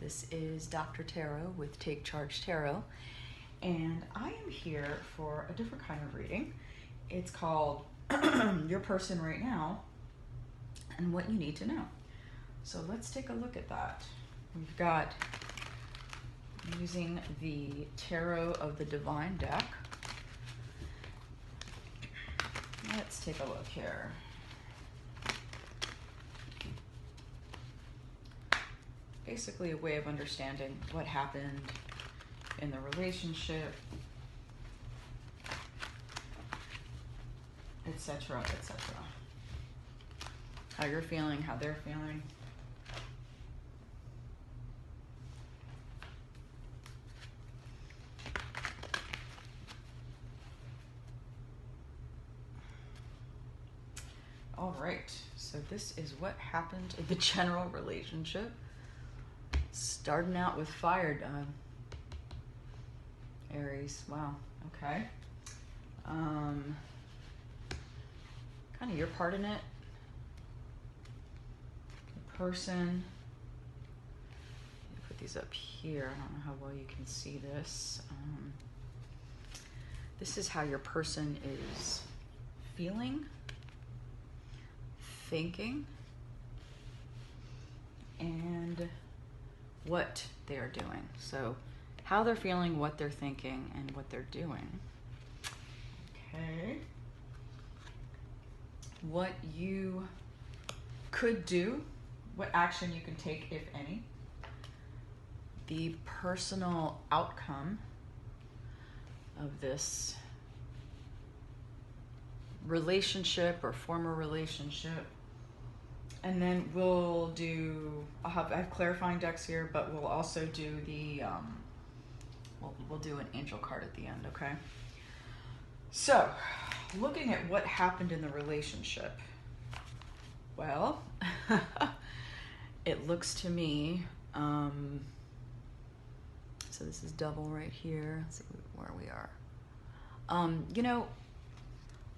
This is Dr. Tarot with Take Charge Tarot, and I am here for a different kind of reading. It's called Your Person Right Now and What You Need to Know. So let's take a look at that. We've got, using the Tarot of the Divine deck. Let's take a look here. Basically a way of understanding what happened in the relationship, etc., etc. How you're feeling, how they're feeling. All right, so this is what happened in the general relationship. Starting out with fire, Aries. Wow, okay. Kind of your part in it. The person. Let me put these up here. I don't know how well you can see this. This is how your person is feeling, thinking, and what they're doing. So how they're feeling, what they're thinking, and what they're doing. Okay. What you could do, what action you can take, if any. The personal outcome of this relationship or former relationship. And then we'll do, I have clarifying decks here, but we'll also do the, we'll do an angel card at the end, okay? So, looking at what happened in the relationship. Well, it looks to me, so this is double right here. Let's see where we are. You know,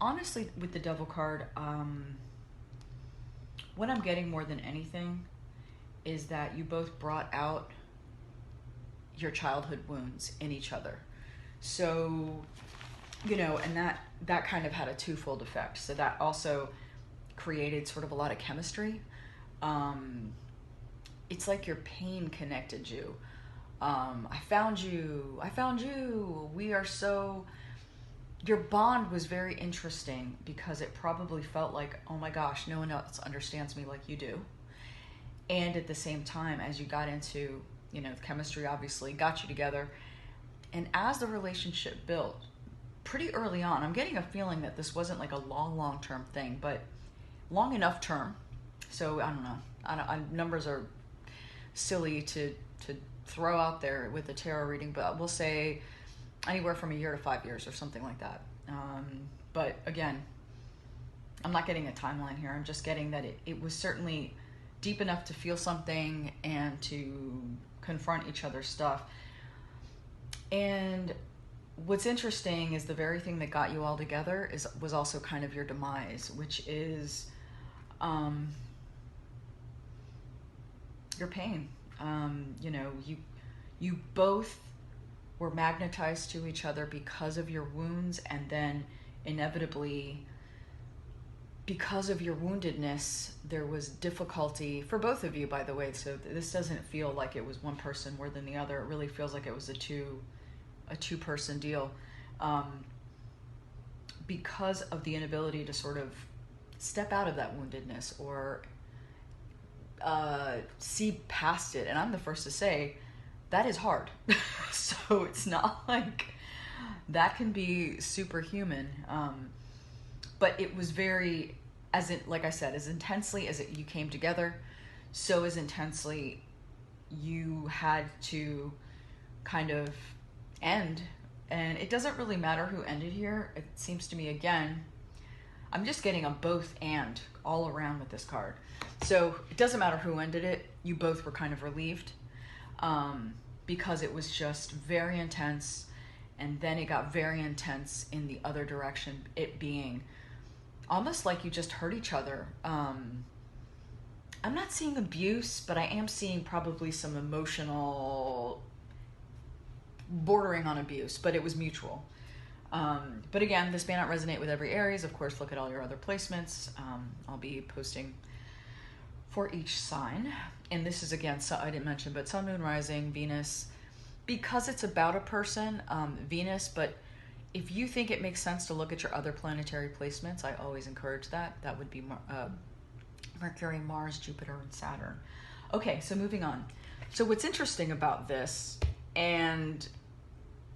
honestly, with the devil card, what I'm getting more than anything is that you both brought out your childhood wounds in each other. So, you know, and that kind of had a twofold effect. So that also created sort of a lot of chemistry. It's like your pain connected you. I found you, we are so... Your bond was very interesting because it probably felt like, oh my gosh, no one else understands me like you do. And at the same time, as you got into, you know, chemistry obviously got you together. And as the relationship built, pretty early on, I'm getting a feeling that this wasn't like a long-term thing, but long enough term. So I don't know. Numbers are silly to throw out there with the tarot reading, but we'll say anywhere from 1 year to 5 years or something like that. But again, I'm not getting a timeline here. I'm just getting that it was certainly deep enough to feel something and to confront each other's stuff. And what's interesting is the very thing that got you all together was also kind of your demise, which is your pain. You know, you both were magnetized to each other because of your wounds, and then inevitably, because of your woundedness, there was difficulty for both of you, by the way. So this doesn't feel like it was one person more than the other. It really feels like it was a two-person deal, because of the inability to sort of step out of that woundedness or see past it. And I'm the first to say that is hard. So it's not like that can be superhuman. But it was very, like I said, as intensely as you came together, so as intensely you had to kind of end. And it doesn't really matter who ended here. It seems to me, again, I'm just getting a both and all around with this card. So it doesn't matter who ended it. You both were kind of relieved. Because it was just very intense, and then it got very intense in the other direction, it being almost like you just hurt each other. I'm not seeing abuse, but I am seeing probably some emotional bordering on abuse, but it was mutual. But again, this may not resonate with every Aries. Of course, look at all your other placements. I'll be posting for each sign. And this is, again, so I didn't mention, but Sun, Moon, Rising, Venus. Because it's about a person, Venus, but if you think it makes sense to look at your other planetary placements, I always encourage that. That would be Mercury, Mars, Jupiter, and Saturn. Okay, so moving on. So what's interesting about this, and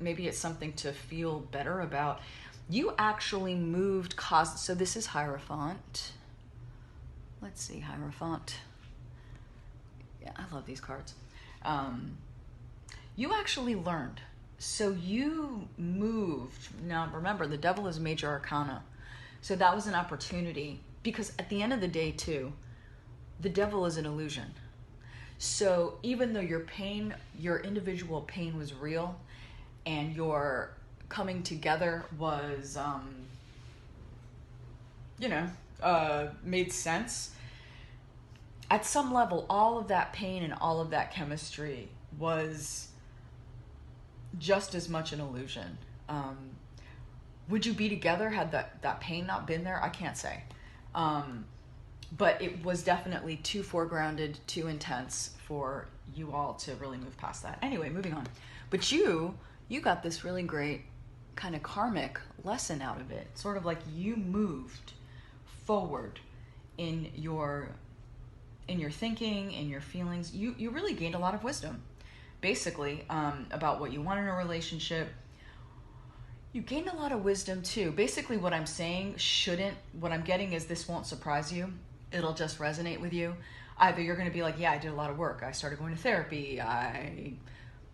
maybe it's something to feel better about, you actually moved, so this is Hierophant. Let's see, Hierophant. Yeah, I love these cards. You actually learned. So you moved. Now remember, the Devil is major arcana. So that was an opportunity, because at the end of the day too, the Devil is an illusion. So even though your pain, your individual pain was real, and your coming together was, made sense, at some level, all of that pain and all of that chemistry was just as much an illusion. Would you be together had that pain not been there? I can't say. But it was definitely too foregrounded, too intense for you all to really move past that. Anyway, moving on. But you got this really great kind of karmic lesson out of it. Sort of like you moved forward in your thinking, in your feelings. You really gained a lot of wisdom, basically, about what you want in a relationship. You gained a lot of wisdom too. Basically what I'm saying what I'm getting is this won't surprise you. It'll just resonate with you. Either you're going to be like, yeah, I did a lot of work. I started going to therapy. I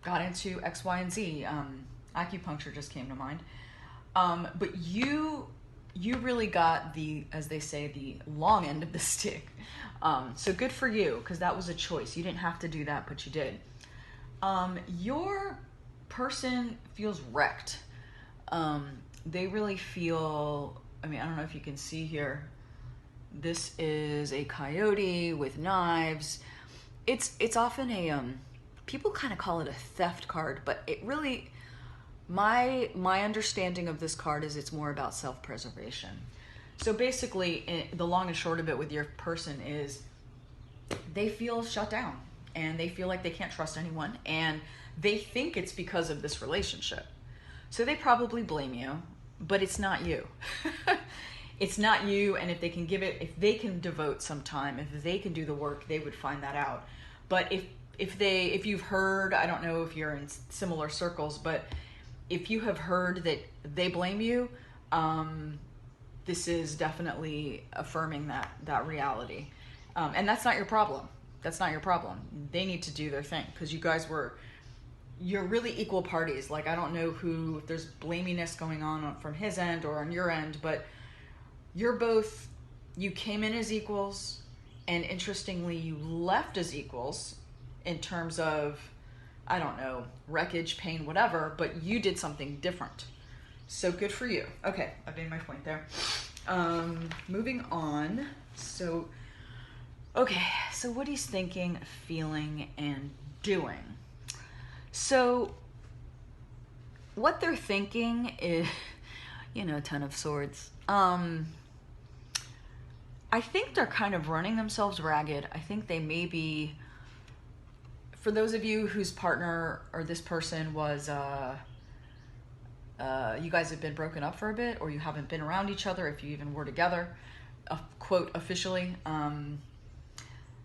got into X, Y, and Z. Acupuncture just came to mind. But you really got as they say, the long end of the stick. So good for you, because that was a choice. You didn't have to do that, but you did. Your person feels wrecked. They really feel, I don't know if you can see here, this is a coyote with knives. It's often a, people kind of call it a theft card, but it really, my understanding of this card is it's more about self-preservation. So basically, the long and short of it with your person is they feel shut down, and they feel like they can't trust anyone, and they think it's because of this relationship. So they probably blame you, but it's not you. It's not you, and if they can devote some time, if they can do the work, they would find that out. But if you've heard, I don't know if you're in similar circles, but if you have heard that they blame you, this is definitely affirming that reality. And that's not your problem. That's not your problem. They need to do their thing, because you're really equal parties. Like, I don't know if there's blaminess going on from his end or on your end, but you came in as equals, and interestingly, you left as equals in terms of, I don't know, wreckage, pain, whatever, but you did something different. So good for you. Okay, I've made my point there. Moving on. So what he's thinking, feeling, and doing. So what they're thinking is, Ten of Swords. I think they're kind of running themselves ragged. I think they may be, for those of you whose partner or this person was, you guys have been broken up for a bit, or you haven't been around each other, if you even were together, quote, officially,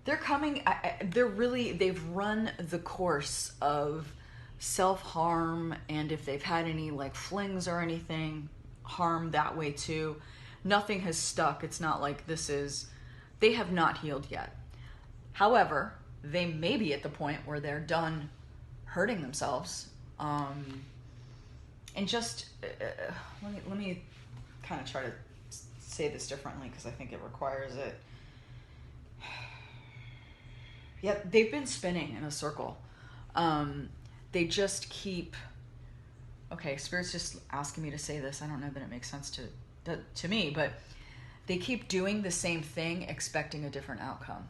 they've run the course of self-harm, and if they've had any like flings or anything, harm that way too. Nothing has stuck. It's not like they have not healed yet. However, they may be at the point where they're done hurting themselves. And just, let me kind of try to say this differently, because I think it requires it. Yeah, they've been spinning in a circle. They just keep, okay, Spirit's just asking me to say this. I don't know that it makes sense to me, but they keep doing the same thing, expecting a different outcome.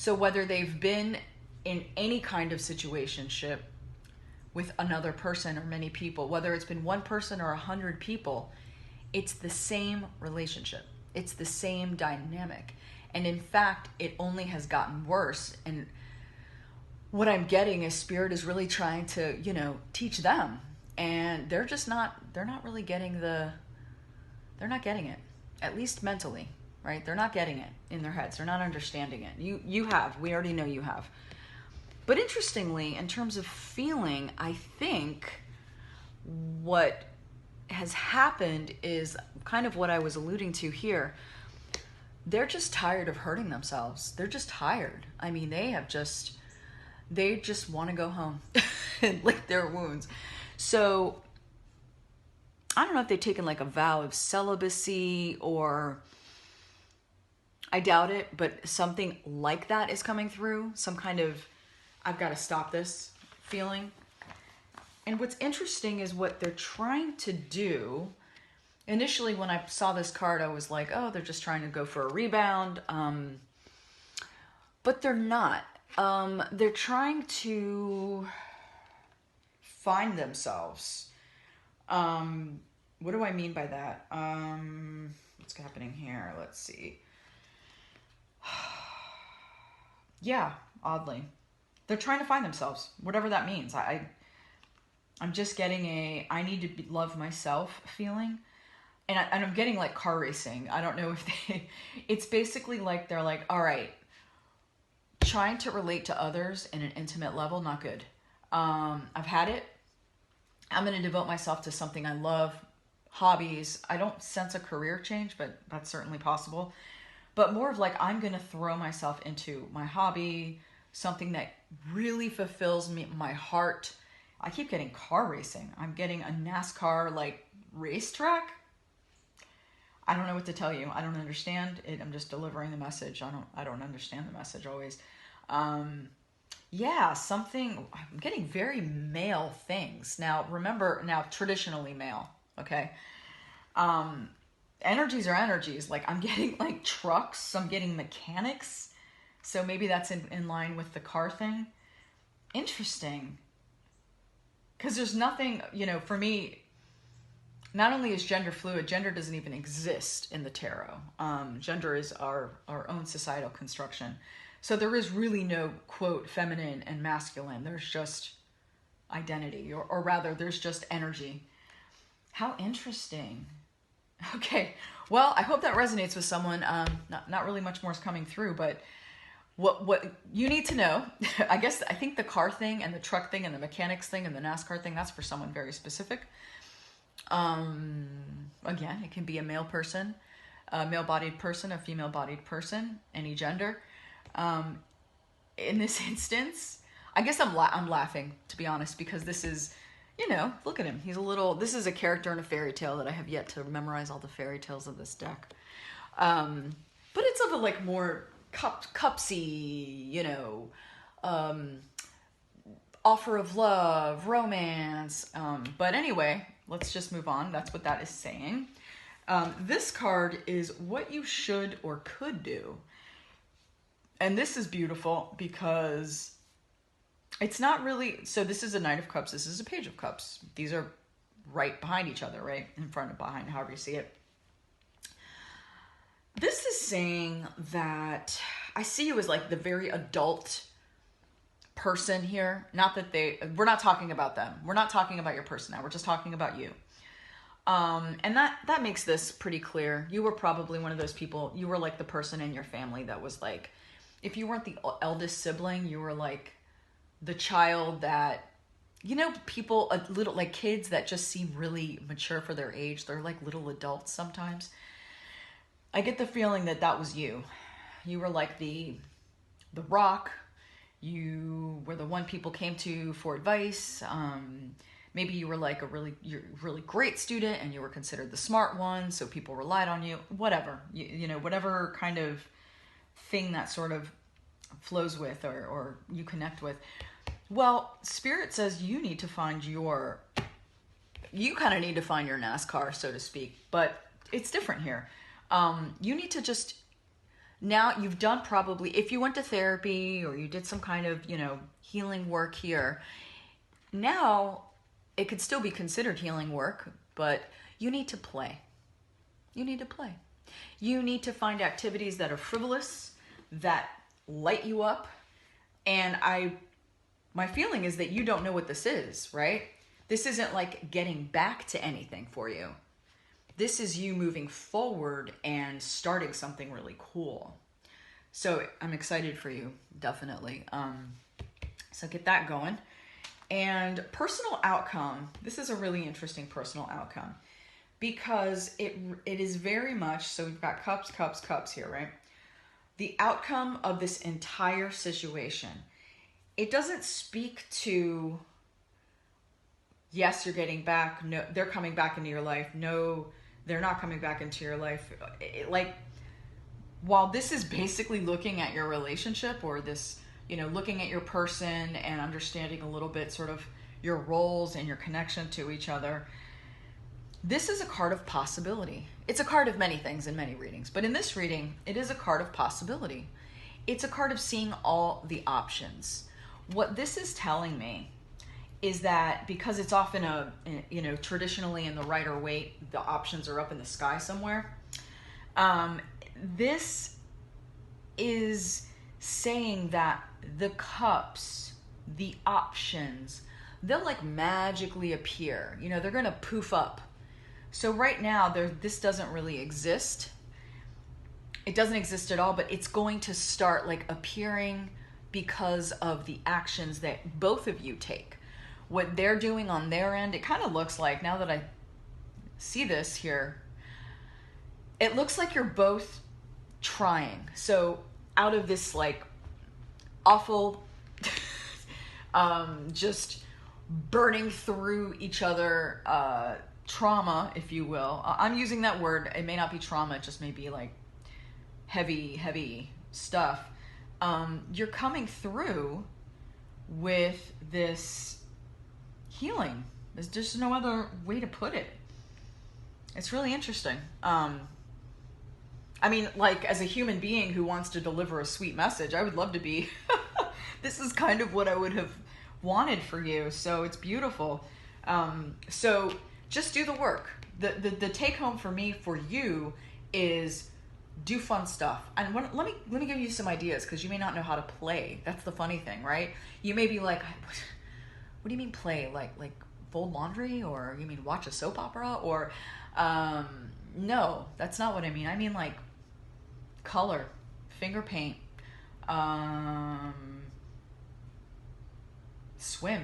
So whether they've been in any kind of situationship with another person or many people, whether it's been one person or 100 people, it's the same relationship. It's the same dynamic. And in fact, it only has gotten worse. And what I'm getting is Spirit is really trying to, teach them. And they're not really getting they're not getting it, at least mentally, right? They're not getting it in their heads. They're not understanding it. You have. We already know you have. But interestingly, in terms of feeling, I think what has happened is kind of what I was alluding to here. They're just tired of hurting themselves. They're just tired. I mean, they just want to go home and lick their wounds. So I don't know if they've taken like a vow of celibacy, or I doubt it, but something like that is coming through. Some kind of, I've got to stop this feeling. And what's interesting is what they're trying to do. Initially, when I saw this card, I was like, oh, they're just trying to go for a rebound. But they're not. They're trying to find themselves. What do I mean by that? What's happening here? Let's see. Yeah, oddly. They're trying to find themselves, whatever that means. I'm just getting I need to love myself feeling. And I'm getting like car racing. I don't know if it's basically like they're like, all right, trying to relate to others in an intimate level, not good. I've had it. I'm going to devote myself to something I love, hobbies. I don't sense a career change, but that's certainly possible. But more of like, I'm going to throw myself into my hobby, something that really fulfills my heart. I keep getting car racing. I'm getting a NASCAR like racetrack. I don't know what to tell you. I don't understand it. I'm just delivering the message. I don't understand the message always. Yeah, I'm getting very male things. Now, remember, traditionally male, okay? Energies are energies. Like, I'm getting, like, trucks. I'm getting mechanics. So maybe that's in line with the car thing. Interesting. Because there's nothing, for me, not only is gender fluid, gender doesn't even exist in the tarot. Gender is our own societal construction. So there is really no, quote, feminine and masculine. There's just identity, or rather, there's just energy. How interesting. Okay, well, I hope that resonates with someone. Not really much more is coming through, but what you need to know, I think the car thing and the truck thing and the mechanics thing and the NASCAR thing, that's for someone very specific. Again, it can be a male person, a male-bodied person, a female-bodied person, any gender. In this instance, I guess I'm laughing, to be honest, because this is, look at him. This is a character in a fairy tale that I have yet to memorize all the fairy tales of this deck. But it's of a like more cupsy, offer of love, romance. But anyway, let's just move on. That's what that is saying. This card is what you should or could do. And this is beautiful because it's not really, so this is a Knight of Cups. This is a Page of Cups. These are right behind each other, right? In front and behind, however you see it. This is saying that I see you as like the very adult person here. Not that we're not talking about them. We're not talking about your person now. We're just talking about you. And that makes this pretty clear. You were probably one of those people, you were like the person in your family that was like, if you weren't the eldest sibling, you were like the child that, people, little like kids that just seem really mature for their age. They're like little adults sometimes. I get the feeling that was you. You were like the rock. You were the one people came to for advice. Maybe you were like you're a really great student and you were considered the smart one, so people relied on you. Whatever, whatever kind of thing that sort of flows with or you connect with. Well, Spirit says you need to find you kind of need to find your NASCAR, so to speak, but it's different here. You need to just Now you've done probably, if you went to therapy or you did some kind of, healing work here, now it could still be considered healing work, but you need to play. You need to play. You need to find activities that are frivolous, that light you up. And my feeling is that you don't know what this is, right? This isn't like getting back to anything for you. This is you moving forward and starting something really cool. So I'm excited for you, definitely. So get that going. And personal outcome, this is a really interesting personal outcome because it is very much, so we've got cups, cups, cups here, right? The outcome of this entire situation, it doesn't speak to, yes, you're getting back, no, they're coming back into your life, no, they're not coming back into your life. While this is basically looking at your relationship or this, looking at your person and understanding a little bit sort of your roles and your connection to each other, this is a card of possibility. It's a card of many things in many readings, but in this reading, it is a card of possibility. It's a card of seeing all the options. What this is telling me is that because it's often traditionally in the Rider-Waite, the options are up in the sky somewhere. This is saying that the cups, the options, they'll like magically appear. They're going to poof up. So right now, this doesn't really exist. It doesn't exist at all, but it's going to start like appearing because of the actions that both of you take. What they're doing on their end, it kind of looks like, now that I see this here, it looks like you're both trying. So out of this like awful, just burning through each other, trauma, if you will. I'm using that word. It may not be trauma. It just may be like heavy stuff. You're coming through with this healing. There's just no other way to put it. It's really interesting. Like as a human being who wants to deliver a sweet message, I would love to be. This is kind of what I would have wanted for you. So it's beautiful. So just do the work. The take home for me, for you, is do fun stuff. And let me give you some ideas, because you may not know how to play. That's the funny thing, right? You may be like, what do you mean play? Like fold laundry? Or you mean watch a soap opera? Or no, that's not what I mean. I mean like color, finger paint, swim.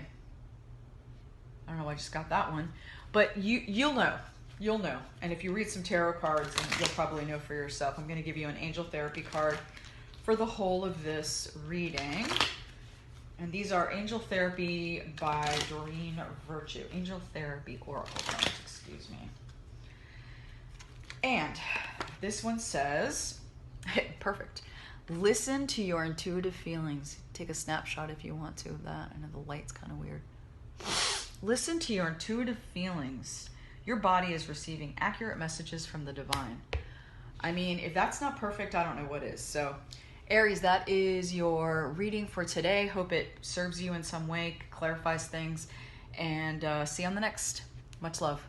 I don't know why I just got that one. But you'll know. You'll know. And if you read some tarot cards, you'll probably know for yourself. I'm going to give you an angel therapy card for the whole of this reading. And these are Angel Therapy by Doreen Virtue. Angel Therapy Oracle cards, excuse me. And this one says, perfect. Listen to your intuitive feelings. Take a snapshot if you want to of that. I know the light's kind of weird. Listen to your intuitive feelings. Your body is receiving accurate messages from the divine. I mean, if that's not perfect, I don't know what is. So, Aries, that is your reading for today. Hope it serves you in some way, clarifies things, and see you on the next. Much love.